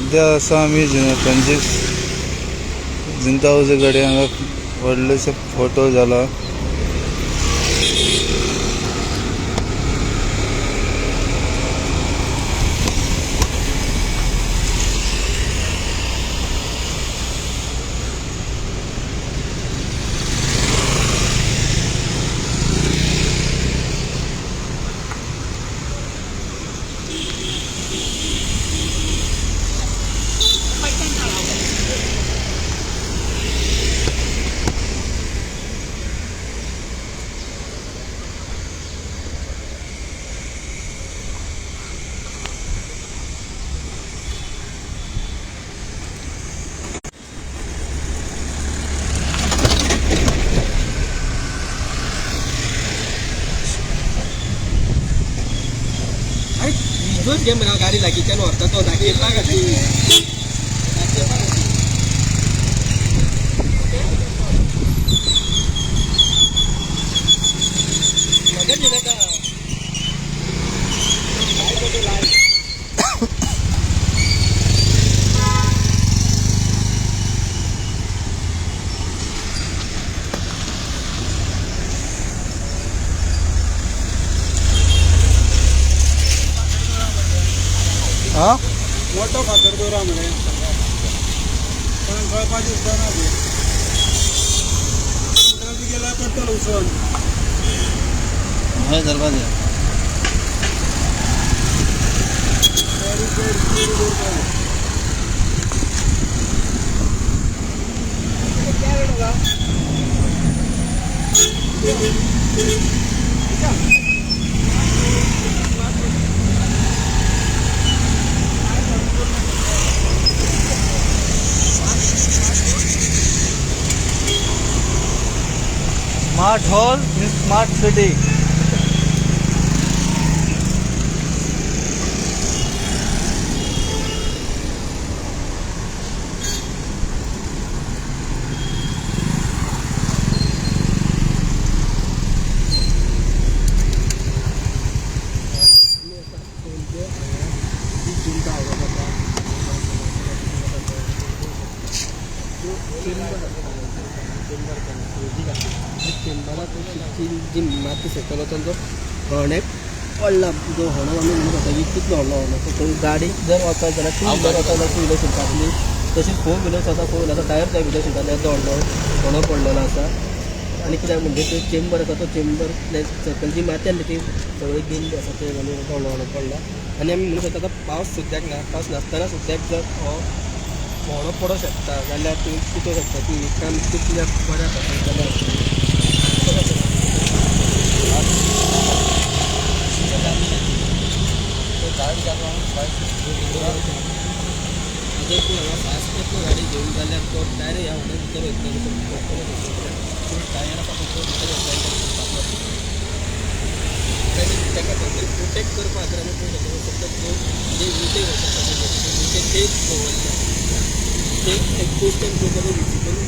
सध्या असा आम्ही पणजे जिंता हाऊस कडे हांगा व्हडलेशे फोटो जाला. दोन गेम गाडी लागीच्या व्हरता तो दाखयला गाडी हा मोठो फातर दोरा म्हणे पण कळपाची सुद्धा नाही गेला पडतो उसण नाही दरवाजा smart hall in smart city. जी माती सेकलो तो होण्याक पडला जो होणार आम्ही म्हणत होता की कितलो होणार तो गाडी जर वचत जाल्यार टू व्हिलर वचत जाल्यार टू व्हिलर शिकतातली तशीच फोर व्हिलर्स आसा फोर व्हिलर टायर त्या व्हिलर शिकताले तो होणो पडलेलो आसा. आनी कित्याक म्हणजे तो चेंबर आसा तो चेंबर सकयल जी माती आसली ती सगळी गेल्ली आसा ते होणो पडला. आनी आमी म्हणून शकता पावस सुद्दाक ना पावस नासतना सुद्दाक जर हो होणो पडूंक शकता जाल्यार तूं चिंतूंक शकता की काम कितल्या बऱ्या पडटा जाल्यार गाडी घेऊन जाल्यार तो डायरेक्ट ह्या होण्याक भितर वयतलो टायरापासून ताका प्रोटेक्ट करपा खातीर आमी पळोवंक शकता फक्त तो जे विटे वयता ते एक गोश्ट आमचे विजीबल